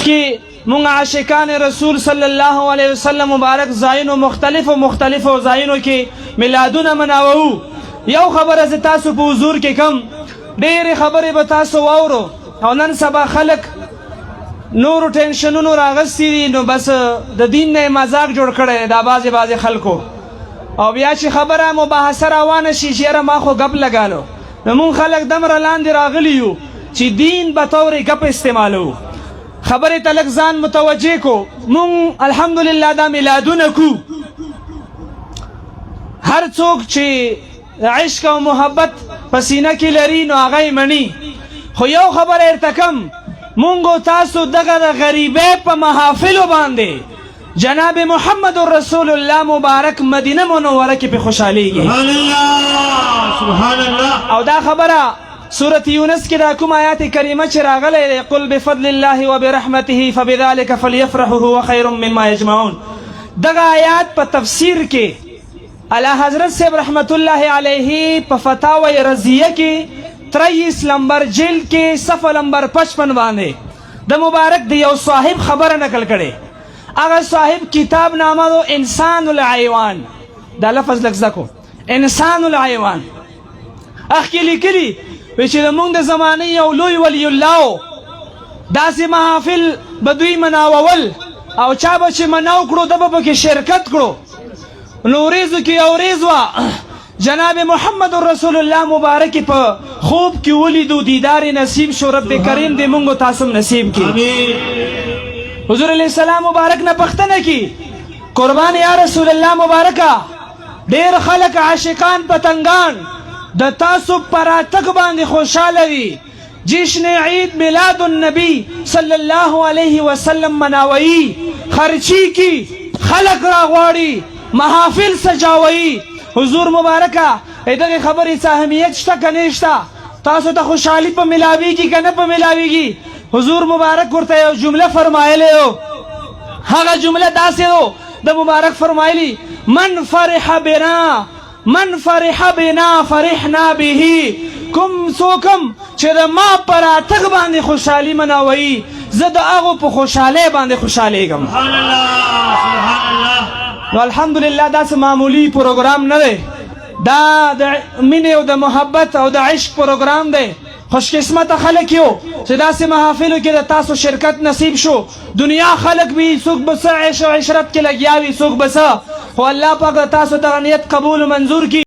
کې مونږ عاشقان رسول صلی الله علیه وسلم مبارک ځایونو مختلفو ځایونو کې میلادونه مناوو. یو خبره زه تاسو په حضور کې کم، ډېرې خبرې به تاسو واورو او نن سبا خلک نورو ټینشنونو راغستی دي، نو بس د دین نه مذاق جوړ کړی دی دا بعضې خلکو، او بیا چې خبره مباحثه روانه شي چې یاره ما خو ګپ لګالو، نو مونږ خلک دمره لاندې راغلي یو چې دین به طور ګپ استعمالو. خبرې ته لږ ځان متوجه کو. مونږ الحمدلله دا میلادونه کو. هر څوک چې عشق او محبت په سینه کې لري نو هغه یې مني. خو یو خبره درته کم، مونږ تاسو دغه د غریبۍ په محافلو باندې جناب محمد رسول الله مبارک مدینه منوره کې په خوشحالیږي. سبحان الله. او دا خبره سورة یونس کې دا کوم آیات کریمه چې راغلی دی، قل بفضل الله وبرحمته فبذلك فليفرحوا هو خير مما يجمعون. دغه آیات په تفسیر کې اعلی حضرت صاحب رحمت الله علیه په فتاوی رضیه کې 23 نمبر جلد کې صفحه نمبر 55 باندې د مبارک د یو صاحب خبره نقل کړي. هغه صاحب کتاب نامه دو انسان الحیوان، دا لفظ لږ زکو انسان الحیوان. اخ کې لیکلي وی چې زمونږ د زمانې یو لوی ولی الله داسې محافل به دوی مناوول، او چا به چې مناو کړو ده به پکې شرکت کړو. نو ورځو کې یو ورځ وه جناب محمد رسول الله مبارک په خوب کې ولیدو، دیدار نصیب شو. رب کریم دې مونږ تاسو نصیب کړي. حضور علیہ السلام مبارک نه پختنه کی قربان یا رسول الله مبارکه. ډیر خلک عاشقان پتنګان د تاسو پراتک باندې خوشاله وي، جشن عید میلاد النبی صلی الله علیه وسلم مناوي، خرچی کی خلق راغواړي، محافل سجاوي. حضور مبارکه دغه خبرې څه اهمیت شته که نه شته؟ تاسو ته خوشحالي په ملاویږي که نه په ملاویږي؟ حضور مبارک ورته یو جمله فرمایلی و، هغه جمله داسې و د مبارک فرمایلی من فرح بنا فرحنا به. کوم څوکم چې د ما پر راتګ باندې خوشحالي مناوي، زه د هغو په خوشحالۍ باندې خوشحالیږم. سبحان الله. نو الحمدلله داسې معمولی پروګرام نه دی، دا د مینې او د محبت او د عشق پروګرام دی. خوش قسمت خلک یو چې داسې محافلو کې د تاسو شرکت نصیب شو. دنیا خلک وي، څوک به څه عیش او عشرت کې لګیا وي، څوک به څه، خو الله پاک د تاسو دغه نیت قبول و منظور کړي.